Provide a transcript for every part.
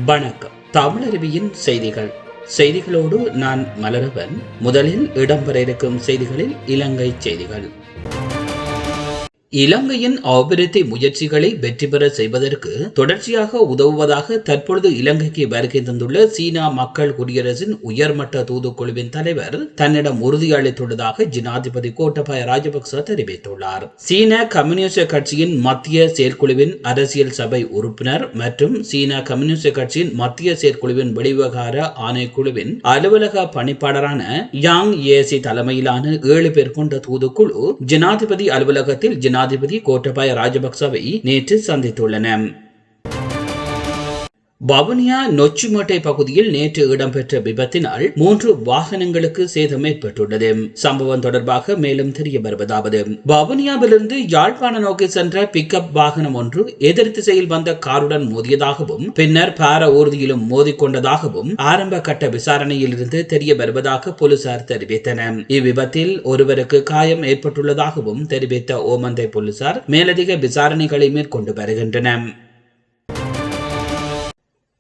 வணக்கம். தமிழருவியின் செய்திகளோடு நான் மலரவன். முதலில் இடம்பெற இருக்கும் செய்திகளில் இலங்கை செய்திகள். இலங்கையின் அபிவிருத்தி முயற்சிகளை வெற்றி பெற செய்வதற்கு தொடர்ச்சியாக உதவுவதாக தற்பொழுது இலங்கைக்கு வருகை தந்துள்ள சீனா மக்கள் குடியரசின் உயர்மட்ட தூதுக்குழுவின் தலைவர் தன்னிடம் உறுதியளித்துள்ளதாக ஜனாதிபதி கோட்டபாய ராஜபக்ச தெரிவித்துள்ளார். சீன கம்யூனிஸ்ட் கட்சியின் மத்திய செயற்குழுவின் அரசியல் சபை உறுப்பினர் மற்றும் சீன கம்யூனிஸ்ட் கட்சியின் மத்திய செயற்குழுவின் வெளிவிவகார ஆணைக்குழுவின் அலுவலக பணிப்பாளரான யாங் ஏசி தலைமையிலான 7 பேர் கொண்ட தூதுக்குழு ஜனாதிபதி அலுவலகத்தில் ஜனாதிபதி கோட்டபாய ராஜபக்சவை நேற்று சந்தித்துள்ளனர். வவுனியா நொச்சிமோட்டை பகுதியில் நேற்று இடம்பெற்ற விபத்தினால் 3 வாகனங்களுக்கு சேதம் ஏற்பட்டுள்ளது. சம்பவம் தொடர்பாக மேலும் தெரிய வருவதாவது, வவுனியாவிலிருந்து யாழ்ப்பாணம் நோக்கி சென்ற பிக்கப் வாகனம் ஒன்று எதிர் திசையில் வந்த காருடன் மோதியதாகவும் பின்னர் பார ஊர்தியிலும் மோதிக்கொண்டதாகவும் ஆரம்ப கட்ட விசாரணையில் இருந்து தெரிய வருவதாக போலீசார் தெரிவித்தனர். இவ்விபத்தில் ஒருவருக்கு காயம் ஏற்பட்டுள்ளதாகவும் தெரிவித்த ஓமந்தை போலீசார் மேலதிக விசாரணைகளை மேற்கொண்டு வருகின்றனர்.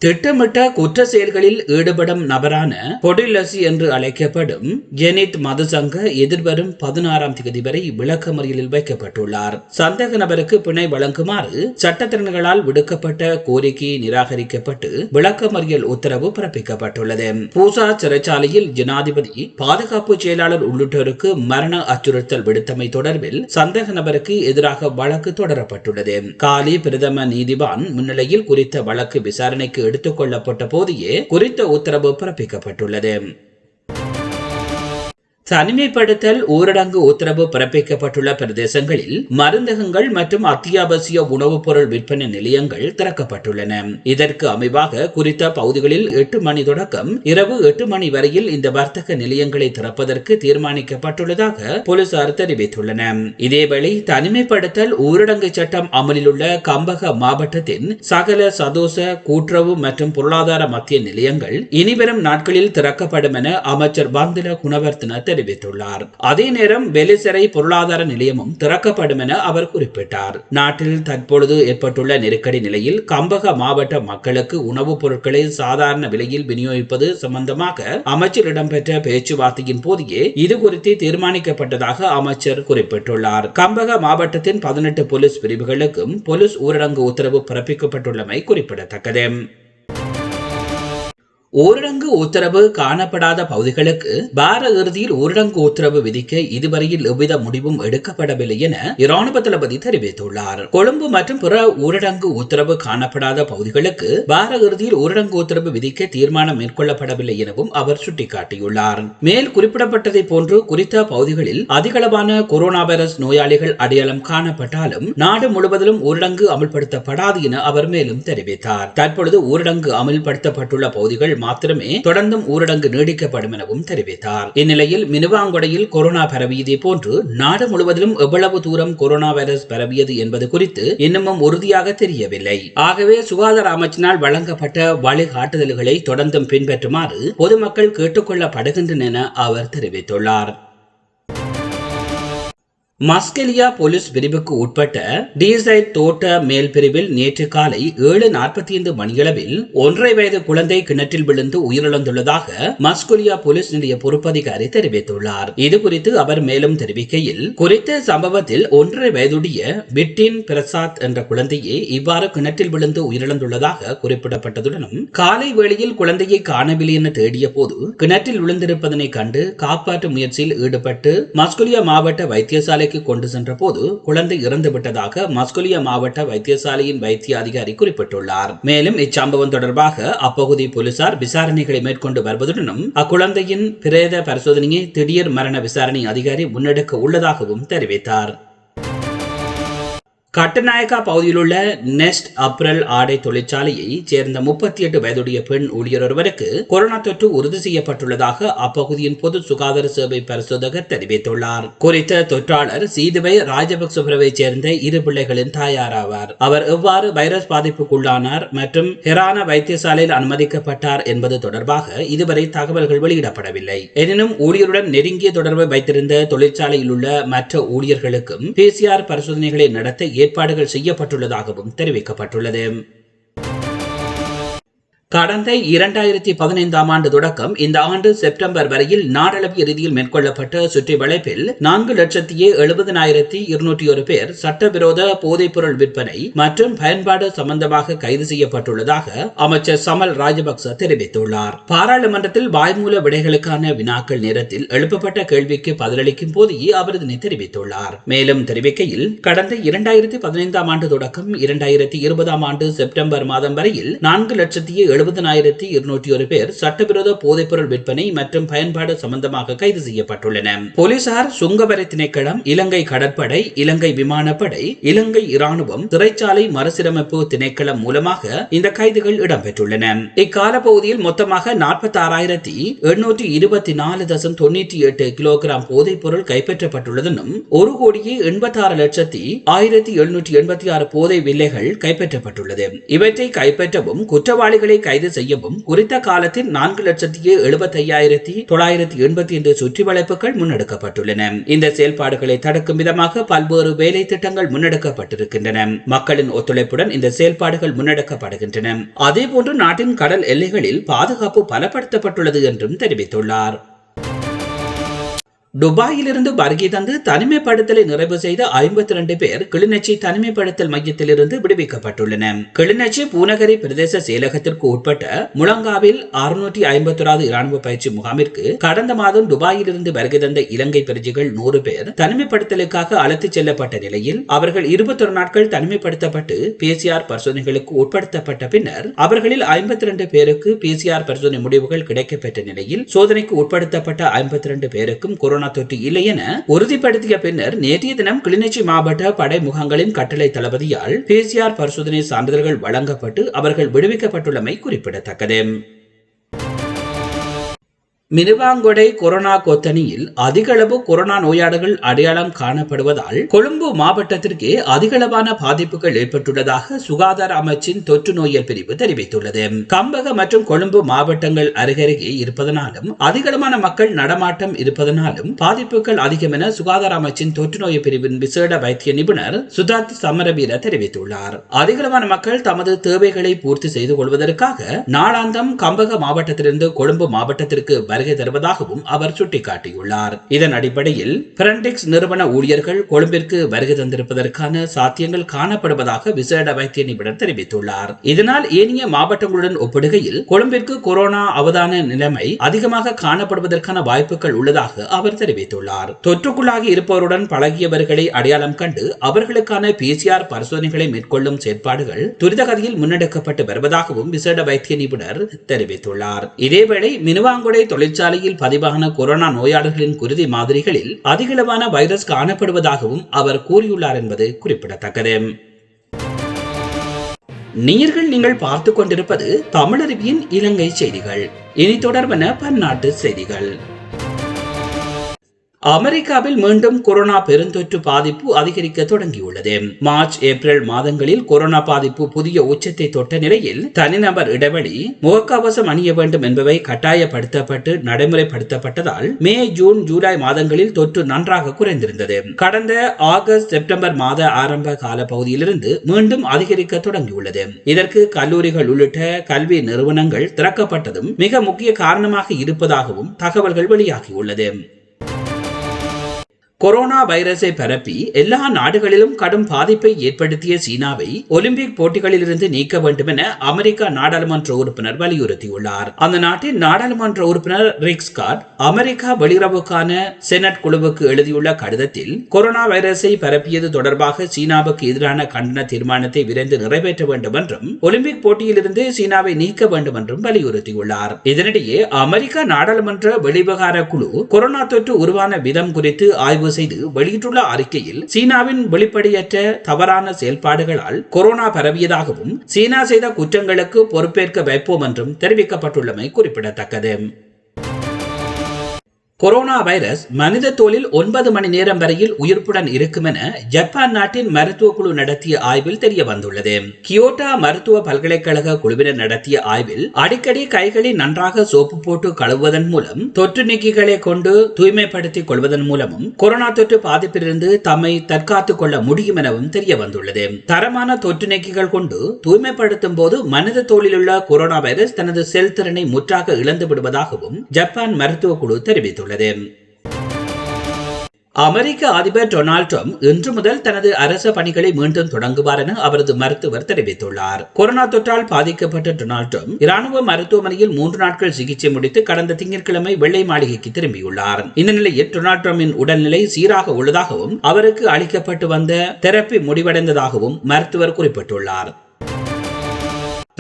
திட்டமிட்ட குற்ற செயல்களில் ஈடுபடும் நபரான பொடிலசி என்று அழைக்கப்படும் ஜெனித் மதுசங்க எதிர்வரும் 16ஆம் தேதி வரை விளக்கமறியலில் வைக்கப்பட்டுள்ளார். சந்தேக நபருக்கு பிணை வழங்குமாறு சட்டத்திறன்களால் விடுக்கப்பட்ட கோரிக்கை நிராகரிக்கப்பட்டு விளக்கமறியல் உத்தரவு பிறப்பிக்கப்பட்டுள்ளது. பூசா சிறைச்சாலையில் ஜனாதிபதி பாதுகாப்பு செயலாளர் உள்ளிட்டோருக்கு மரண அச்சுறுத்தல் விடுத்தமை தொடர்பில் சந்தேக நபருக்கு எதிராக வழக்கு தொடரப்பட்டுள்ளது. காலி பிரதம நீதிவான் முன்னிலையில் குறித்த வழக்கு விசாரணைக்கு எடுத்துக் கொள்ளப்பட்ட போதே குறித்த உத்தரவு பிறப்பிக்கப்பட்டுள்ளது. தனிமைப்படுத்தல் ஊரடங்கு உத்தரவு பிறப்பிக்கப்பட்டுள்ள பிரதேசங்களில் மருந்தகங்கள் மற்றும் அத்தியாவசிய உணவுப் பொருள் விற்பனை நிலையங்கள் திறக்கப்பட்டுள்ளன. இதற்கு அமைவாக குறித்த பகுதிகளில் 8 மணி தொடக்கம் இரவு 8 மணி வரையில் இந்த வர்த்தக நிலையங்களை திறப்பதற்கு தீர்மானிக்கப்பட்டுள்ளதாக போலீசார் தெரிவித்துள்ளனர். இதேவேளை தனிமைப்படுத்தல் ஊரடங்கு சட்டம் அமலில் உள்ள கம்பக மாவட்டத்தின் சகல சதோச கூட்டுறவு மற்றும் பொருளாதார மத்திய நிலையங்கள் இனிவரும் நாட்களில் திறக்கப்படும் என அமைச்சர் பந்துல குணவர்த்தன தெரிவித்துள்ளார். அதே நேரம் வெலிசரை பொருளாதார நிலையமும் திறக்கப்படும் என அவர் குறிப்பிட்டார். நாட்டில் தற்பொழுது ஏற்பட்டுள்ள நெருக்கடி நிலையில் கம்பக மாவட்ட மக்களுக்கு உணவுப் பொருட்களை சாதாரண விலையில் விநியோகிப்பது சம்பந்தமாக அமைச்சர் இடம்பெற்ற பேச்சுவார்த்தையின் போதே இது குறித்து தீர்மானிக்கப்பட்டதாக அமைச்சர் குறிப்பிட்டுள்ளார். கம்பக மாவட்டத்தின் 18 போலீஸ் பிரிவுகளுக்கும் போலீஸ் ஊரடங்கு உத்தரவு பிறப்பிக்கப்பட்டுள்ளமை குறிப்பிடத்தக்கது. ஊரடங்கு உத்தரவு காணப்படாத பகுதிகளுக்கு வார இறுதியில் ஊரடங்கு உத்தரவு விதிக்க இதுவரையில் எவ்வித முடிவும் எடுக்கப்படவில்லை என இராணுவ தளபதி தெரிவித்துள்ளார். கொழும்பு மற்றும் பிற ஊரடங்கு உத்தரவு காணப்படாத பகுதிகளுக்கு வார இறுதியில் ஊரடங்கு உத்தரவு விதிக்க தீர்மானம் மேற்கொள்ளப்படவில்லை எனவும் அவர் சுட்டிக்காட்டியுள்ளார். மேல் குறிப்பிடப்பட்டதை போன்று குறித்த பகுதிகளில் அதிகளவான கொரோனா வைரஸ் நோயாளிகள் அடையாளம் காணப்பட்டாலும் நாடு முழுவதிலும் ஊரடங்கு அமல்படுத்தப்படாது என அவர் மேலும் தெரிவித்தார். தற்பொழுது ஊரடங்கு அமல்படுத்தப்பட்டுள்ள பகுதிகள் மாத்திரமே தொடர்ந்தும் ஊரடங்கு நீடிக்கப்படும் எனவும் தெரிவித்தார். இந்நிலையில் மினுவாங்கொடையில் கொரோனா பரவியதை போன்று நாடு முழுவதிலும் எவ்வளவு தூரம் கொரோனா வைரஸ் பரவியது என்பது குறித்து இன்னமும் உறுதியாக தெரியவில்லை. ஆகவே சுகாதார அமைச்சினால் வழங்கப்பட்ட வழிகாட்டுதல்களை தொடர்ந்தும் பின்பற்றுமாறு பொதுமக்கள் கேட்டுக் கொள்ளப்படுகின்றனர் என அவர் தெரிவித்துள்ளார். மஸ்கெலியா போலீஸ் பிரிவுக்கு உட்பட்ட டிசைட் தோட்ட மேல் பிரிவில் நேற்று காலை 7:45 மணியளவில் 1.5 வயது குழந்தை கிணற்றில் விழுந்து உயிரிழந்துள்ளதாக மஸ்கெலியா போலீஸ் நிலைய பொறுப்பதிகாரி தெரிவித்துள்ளார். இது குறித்து அவர் மேலும் தெரிவிக்கையில், குறித்த சம்பவத்தில் 1.5 வயதுடைய பிட்டின் பிரசாத் என்ற குழந்தையே இவ்வாறு கிணற்றில் விழுந்து உயிரிழந்துள்ளதாக குறிப்பிடப்பட்டதுடனும் காலை வேளையில் குழந்தையை காணவில்லை என தேடிய போது கிணற்றில் விழுந்திருப்பதனை கண்டு காப்பாற்றும் முயற்சியில் ஈடுபட்டு மஸ்கெலியா மாவட்ட வைத்தியசாலை கொண்டு சென்ற போது குழந்தை இறந்து விட்டதாக மஸ்கெலியா மாவட்ட வைத்தியசாலையின் வைத்திய அதிகாரி குறிப்பிட்டுள்ளார். மேலும் இச்சம்பவம் தொடர்பாக அப்பகுதி போலீசார் விசாரணைகளை மேற்கொண்டு வருவதுடனும் அக்குழந்தையின் பிரேத பரிசோதனையை திடீர் மரண விசாரணை அதிகாரி முன்னெடுக்க உள்ளதாகவும் தெரிவித்தார். கட்டுநாயக்கா பகுதியில் உள்ள நெஸ்ட் அப்ரல் ஆடை தொழிற்சாலையை சேர்ந்த 38 வயதுடைய பெண் ஊழியர் ஒருவருக்கு கொரோனா தொற்று உறுதி செய்யப்பட்டுள்ளதாக அப்பகுதியின் பொது சுகாதார சேவை பரிசோதகர் தெரிவித்துள்ளார். குறித்த தொற்றாளர் சீதுவை ராஜபக்சபுரவை சேர்ந்த 2 பிள்ளைகளின் தாயாராவார். அவர் எவ்வாறு வைரஸ் பாதிப்புக்குள்ளானார் மற்றும் ஹெரானா வைத்தியசாலையில் அனுமதிக்கப்பட்டார் என்பது தொடர்பாக இதுவரை தகவல்கள் வெளியிடப்படவில்லை. எனினும் ஊழியருடன் நெருங்கிய தொடர்பை வைத்திருந்த தொழிற்சாலையில் உள்ள மற்ற ஊழியர்களுக்கும் PCR பரிசோதனைகளை நடத்த ஏற்பாடுகள் செய்யப்பட்டுள்ளதாகவும் தெரிவிக்கப்பட்டுள்ளது. கடந்த 2015 ஆண்டு தொடக்கம் இந்த ஆண்டு செப்டம்பர் வரையில் நாடளாவிய ரீதியில் மேற்கொள்ளப்பட்ட சுற்றி வளைப்பில் 4,70,201 பேர் சட்டவிரோத போதைப்பொருள் விற்பனை மற்றும் பயன்பாடு சம்பந்தமாக கைது செய்யப்பட்டுள்ளதாக அமைச்சர் சமல் ராஜபக்ச தெரிவித்துள்ளார். பாராளுமன்றத்தில் வாய்மூல விடைகளுக்கான வினாக்கள் நேரத்தில் எழுப்பப்பட்ட கேள்விக்கு பதிலளிக்கும் போதே அவர் இதனை தெரிவித்துள்ளார். மேலும் தெரிவிக்கையில் கடந்த 2015 ஆண்டு தொடக்கம் 2020 ஆண்டு செப்டம்பர் மாதம் வரையில் 4,70,201 பேர் சட்டவிரோத போதைப்பொருள் விற்பனை மற்றும் பயன்பாடு சம்பந்தமாக கைது செய்யப்பட்டுள்ளனர். போலீசார், சுங்கவரி திணைக்களம், இலங்கை கடற்படை, இலங்கை விமானப்படை, இலங்கை இராணுவம், சிறைச்சாலை மறுசீரமைப்பு திணைக்களம் மூலமாக இந்த கைதுகள் இடம்பெற்றுள்ளன. இக்கால பகுதியில் மொத்தமாக 46,824.98 கிலோகிராம் போதைப்பொருள் கைப்பற்றப்பட்டுள்ளதும் 1,86,1786 போதை வில்லைகள் கைப்பற்றப்பட்டுள்ளது. இவற்றை கைப்பற்றவும் குற்றவாளிகளை கைது செய்யவும் குறித்த காலத்தில் 4,75,982 சுற்றி வளைப்புகள் முன்னெடுக்கப்பட்டுள்ளன. இந்த செயல்பாடுகளை தடுக்கும் விதமாக பல்வேறு வேலை திட்டங்கள் முன்னெடுக்கப்பட்டிருக்கின்றன. மக்களின் ஒத்துழைப்புடன் இந்த செயல்பாடுகள் முன்னெடுக்கப்படுகின்றன. அதேபோன்று நாட்டின் கடல் எல்லைகளில் பாதுகாப்பு பலப்படுத்தப்பட்டுள்ளது என்றும் தெரிவித்துள்ளார். துபாயிலிருந்து வருகை தந்து தனிமைப்படுத்தலை நிறைவு செய்த 52 பேர் கிளிநொச்சி தனிமைப்படுத்தல் மையத்திலிருந்து விடுவிக்கப்பட்டுள்ளனர். கிளிநொச்சி பூநகரி பிரதேச செயலகத்திற்கு உட்பட்ட முழங்காவில் 651 இராணுவ பயிற்சி முகாமிற்கு கடந்த மாதம் துபாயிலிருந்து வருகை தந்த இலங்கை பிரஜைகள் 100 பேர் தனிமைப்படுத்தலுக்காக அழைத்துச் செல்லப்பட்ட நிலையில் அவர்கள் 21 நாட்கள் தனிமைப்படுத்தப்பட்டு PCR பரிசோதனைகளுக்கு உட்படுத்தப்பட்ட பின்னர் அவர்களில் 52 பேருக்கு PCR பரிசோதனை முடிவுகள் கிடைக்கப்பெற்ற நிலையில் சோதனைக்கு உட்படுத்தப்பட்ட 52 பேருக்கும் கொரோனா தொற்று இல்லை என உறுதிப்படுத்திய பின்னர் நேற்றைய தினம் கிளிநொச்சி மாவட்ட படை முகாம்களின் கட்டளை தளபதியால் PCR பரிசோதனை சான்றிதழ்கள் வழங்கப்பட்டு அவர்கள் விடுவிக்கப்பட்டுள்ளமை குறிப்பிடத்தக்கது. மினுவாங்கொடை கொரோனா கொத்தணியில் அதிகளவு கொரோனா நோயாளர்கள் அடையாளம் காணப்படுவதால் கொழும்பு மாவட்டத்திற்கு அதிகளவான பாதிப்புகள் ஏற்பட்டுள்ளதாக சுகாதார அமைச்சின் தொற்று நோயல் பிரிவு தெரிவித்துள்ளது. கம்பக மற்றும் கொழும்பு மாவட்டங்கள் அருகருகே இருப்பதனாலும் அதிகளவான மக்கள் நடமாட்டம் இருப்பதனாலும் பாதிப்புகள் அதிகம் என சுகாதார அமைச்சின் தொற்று நோய் பிரிவின் விசேட வைத்திய நிபுணர் சுதாத் சமரவீர தெரிவித்துள்ளார். அதிகளவான மக்கள் தமது தேவைகளை பூர்த்தி செய்து கொள்வதற்காக நாளாந்தம் கம்பக மாவட்டத்திலிருந்து கொழும்பு மாவட்டத்திற்கு வருகை தருவதாகவும் அவர் சுட்டிக்காட்டியுள்ளார். இதன் அடிப்படையில் பிரெண்டிக்ஸ் நிறுவன ஊழியர்கள் கொழும்பிற்கு வருகை தந்திருப்பதற்கான சாத்தியங்கள் காணப்படுவதாக விசேட வைத்திய நிபுணர் தெரிவித்துள்ளார். இதனால் ஏனைய மாவட்டங்களுடன் ஒப்பிடுகையில் கொழும்பிற்கு கொரோனா அவதான நிலைமை அதிகமாக காணப்படுவதற்கான வாய்ப்புகள் உள்ளதாக அவர் தெரிவித்துள்ளார். தொற்றுக்குள்ளாகி இருப்பவருடன் பழகியவர்களை அடையாளம் கண்டு அவர்களுக்கான PCR பரிசோதனைகளை மேற்கொள்ளும் செயற்பாடுகள் துரிதகதியில் முன்னெடுக்கப்பட்டு வருவதாகவும் விசேட வைத்திய நிபுணர் தெரிவித்துள்ளார். இதேவேளை மினுவாங்கொடை தொழிற்சாலையில் பதிவான கொரோனா நோயாளர்களின் குருதி மாதிரிகளில் அதிகளவான வைரஸ் காணப்படுவதாகவும் அவர் கூறியுள்ளார் என்பது குறிப்பிடத்தக்கது. நீங்கள் பார்த்துக் கொண்டிருப்பது தமிழருவியின் இலங்கை செய்திகள். இனி தொடர்பான பன்னாட்டு செய்திகள். அமெரிக்காவில் மீண்டும் கொரோனா பெருந்தொற்று பாதிப்பு அதிகரிக்க தொடங்கியுள்ளது. மார்ச், ஏப்ரல் மாதங்களில் கொரோனா பாதிப்பு புதிய உச்சத்தை தொட்ட நிலையில் தனிநபர் இடைவெளி, முகக்கவசம் அணிய வேண்டும் என்பவை கட்டாயப்படுத்தப்பட்டு நடைமுறைப்படுத்தப்பட்டதால் மே, ஜூன், ஜூலை மாதங்களில் தொற்று நன்றாக குறைந்திருந்தது. கடந்த ஆகஸ்ட், செப்டம்பர் மாத ஆரம்ப கால பகுதியிலிருந்து மீண்டும் அதிகரிக்க தொடங்கியுள்ளது. இதற்கு கல்லூரிகள் உள்ளிட்ட கல்வி நிறுவனங்கள் திறக்கப்பட்டதும் மிக முக்கிய காரணமாக இருப்பதாகவும் தகவல்கள் வெளியாகியுள்ளது. கொரோனா வைரஸை பரப்பி எல்லா நாடுகளிலும் கடும் பாதிப்பை ஏற்படுத்திய சீனாவை ஒலிம்பிக் போட்டிகளில் இருந்து நீக்க வேண்டும் என அமெரிக்கா நாடாளுமன்ற உறுப்பினர் வலியுறுத்தியுள்ளார். அந்த நாட்டின் நாடாளுமன்ற உறுப்பினர் ரிக் ஸ்காட் அமெரிக்கா வெளியுறவுக்கான செனட் குழுவுக்கு எழுதியுள்ள கடிதத்தில் கொரோனா வைரஸை பரப்பியது தொடர்பாக சீனாவுக்கு எதிரான கண்டன தீர்மானத்தை விரைந்து நிறைவேற்ற வேண்டும் என்றும் ஒலிம்பிக் போட்டியில் இருந்து சீனாவை நீக்க வேண்டும் என்றும் வலியுறுத்தியுள்ளார். இதனிடையே அமெரிக்கா நாடாளுமன்ற வெளிவிவகார குழு கொரோனா தொற்று உருவான விதம் குறித்து ஆய்வு செய்து வெளியிட்டுள்ள அறிக்கையில் சீனாவின் வெளிப்படையற்ற தவறான செயல்பாடுகளால் கொரோனா பரவியதாகவும் சீனா செய்த குற்றங்களுக்கு பொறுப்பேற்க வைப்போம் என்றும் தெரிவிக்கப்பட்டுள்ளமை குறிப்பிடத்தக்கது. கொரோனா வைரஸ் மனித தோலில் 9 மணி நேரம் வரையில் உயிர்ப்புடன் இருக்கும் என ஜப்பான் நாட்டின் மருத்துவ குழு நடத்திய ஆய்வில் தெரிய வந்துள்ளது. கியோட்டோ மருத்துவ பல்கலைக்கழக குழுவினர் நடத்திய ஆய்வில் அடிக்கடி கைகளை நன்றாக சோப்பு போட்டு கழுவுவதன் மூலம் தொற்று நீக்கிகளை கொண்டு தூய்மைப்படுத்திக் கொள்வதன் மூலமும் கொரோனா தொற்று பாதிப்பிலிருந்து தம்மை தற்காத்துக் கொள்ள முடியும் எனவும் தெரிய வந்துள்ளது. தரமான தொற்று நீக்கிகள் கொண்டு தூய்மைப்படுத்தும் போது மனித தோலில் உள்ள கொரோனா வைரஸ் தனது செல் திறனை முற்றாக இழந்து விடுவதாகவும் ஜப்பான் மருத்துவ குழு தெரிவித்துள்ளது. அமெரிக்க அதிபர் டொனால்ட் ட்ரம்ப் இன்று முதல் தனது அரச பணிகளை மீண்டும் தொடங்குவார் என அவரது மருத்துவர் தெரிவித்துள்ளார். கொரோனா தொற்றால் பாதிக்கப்பட்ட டொனால்ட் ட்ரம்ப் இராணுவ மருத்துவமனையில் 3 நாட்கள் சிகிச்சை முடித்து கடந்த திங்கட்கிழமை வெள்ளை மாளிகைக்கு திரும்பியுள்ளார். இந்த நிலையில் டொனால்ட் ட்ரம்பின் உடல்நிலை சீராக உள்ளதாகவும் அவருக்கு அளிக்கப்பட்டு வந்த தெரப்பி முடிவடைந்ததாகவும் மருத்துவர் குறிப்பிட்டுள்ளார்.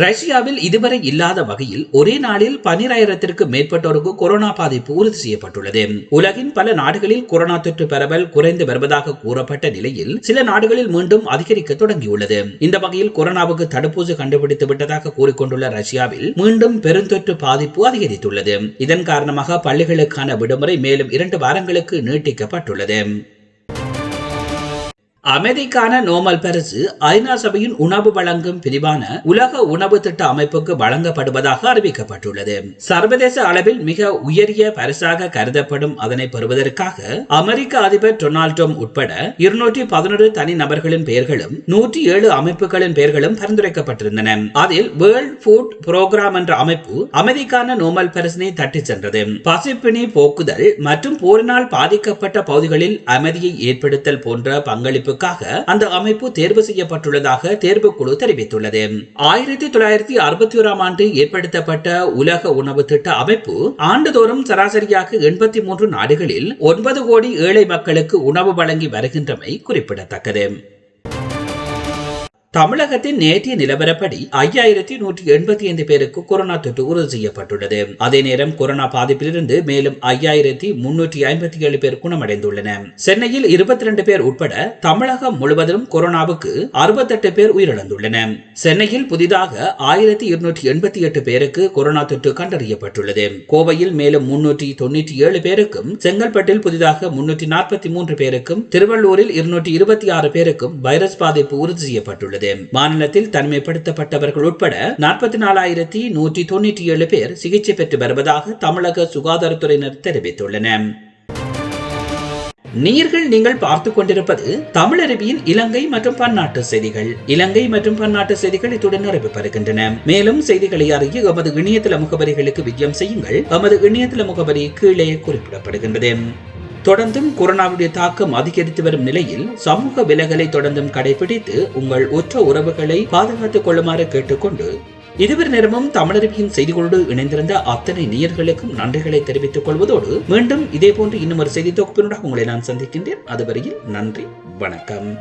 ரஷ்யாவில் இதுவரை இல்லாத வகையில் ஒரே நாளில் 12,000 மேற்பட்டோருக்கு கொரோனா பாதிப்பு உறுதி செய்யப்பட்டுள்ளது. உலகின் பல நாடுகளில் கொரோனா தொற்று பரவல் குறைந்து வருவதாக கூறப்பட்ட நிலையில் சில நாடுகளில் மீண்டும் அதிகரிக்க தொடங்கியுள்ளது. இந்த வகையில் கொரோனாவுக்கு தடுப்பூசி கண்டுபிடித்து விட்டதாக கூறிக்கொண்டுள்ள ரஷ்யாவில் மீண்டும் பெருந்தொற்று பாதிப்பு அதிகரித்துள்ளது. இதன் காரணமாக பள்ளிகளுக்கான விடுமுறை மேலும் 2 வாரங்களுக்கு நீட்டிக்கப்பட்டுள்ளது. அமைதிக்கான நோபல் பரிசு ஐநா சபையின் உணவு வழங்கும் பிரிவான உலக உணவு திட்ட அமைப்புக்கு வழங்கப்படுவதாக அறிவிக்கப்பட்டுள்ளது. சர்வதேச அளவில் மிக உயரிய பரிசாக கருதப்படும் அதனை பெறுவதற்காக அமெரிக்க அதிபர் டொனால்ட் ட்ரம்ப் உட்பட 211 தனி நபர்களின் பெயர்களும் 107 அமைப்புகளின் பெயர்களும் பரிந்துரைக்கப்பட்டிருந்தன. அதில் வேர்ல்ட் ஃபுட் புரோகிராம் என்ற அமைப்பு அமைதிக்கான நோபல் பரிசினை தட்டி சென்றது. பசிப்பினி போக்குதல் மற்றும் போரினால் பாதிக்கப்பட்ட பகுதிகளில் அமைதியை ஏற்படுத்தல் போன்ற பங்களிப்பு அந்த அமைப்பு தேர்வு செய்யப்பட்டுள்ளதாக தேர்வுக்குழு தெரிவித்துள்ளது. 1961 ஆண்டு ஏற்படுத்தப்பட்ட உலக உணவு திட்ட அமைப்பு ஆண்டுதோறும் சராசரியாக 83 நாடுகளில் 9 கோடி ஏழை மக்களுக்கு உணவு வழங்கி வருகின்றமை குறிப்பிடத்தக்கது. தமிழகத்தின் நேற்றைய நிலவரப்படி 5185 பேருக்கு கொரோனா தொற்று உறுதி செய்யப்பட்டுள்ளது. அதே நேரம் கொரோனா பாதிப்பிலிருந்து மேலும் 5357 பேர் குணமடைந்துள்ளனர். சென்னையில் 22 பேர் உட்பட தமிழகம் முழுவதும் கொரோனாவுக்கு 68 பேர் உயிரிழந்துள்ளனர். சென்னையில் புதிதாக 1288 பேருக்கு கொரோனா தொற்று கண்டறியப்பட்டுள்ளது. கோவையில் மேலும் 397 பேருக்கும், செங்கல்பட்டில் புதிதாக 343 பேருக்கும், திருவள்ளூரில் 226 பேருக்கும் வைரஸ் பாதிப்பு உறுதி செய்யப்பட்டுள்ளது. மாநிலத்தில் தனிமைப்படுத்தப்பட்டவர்கள் உட்பட 44,197 பேர் சிகிச்சை பெற்று வருவதாக தமிழக சுகாதாரத்துறையினர் தெரிவித்துள்ளனர். நீங்கள் பார்த்துக் கொண்டிருப்பது தமிழருவியின் இலங்கை மற்றும் பன்னாட்டு செய்திகள். இலங்கை மற்றும் பன்னாட்டு செய்திகள் இத்துடன் நிறைவு பெறுகின்றன. மேலும் செய்திகளை அறிய எமது இணையதள முகவரிகளுக்கு விஜயம் செய்யுங்கள். எமது இணையதள முகவரி கீழே குறிப்பிடப்படுகின்றது. தொடர்ந்தும் கொரோனாவுடைய தாக்கம் அதிகரித்து வரும் நிலையில் சமூக விலகலை தொடர்ந்தும் கடைபிடித்து உங்கள் உற்ற உறவுகளை பாதுகாத்துக் கொள்ளுமாறு கேட்டுக்கொண்டு இதுவரை நேரமும் தமிழருவியின் செய்திகளோடு இணைந்திருந்த அத்தனை நேயர்களுக்கும் நன்றிகளை தெரிவித்துக் கொள்வதோடு மீண்டும் இதே போன்று இன்னும் ஒரு செய்தி தொகுப்பினூடாக உங்களை நான் சந்திக்கின்றேன். அதுவரையில் நன்றி, வணக்கம்.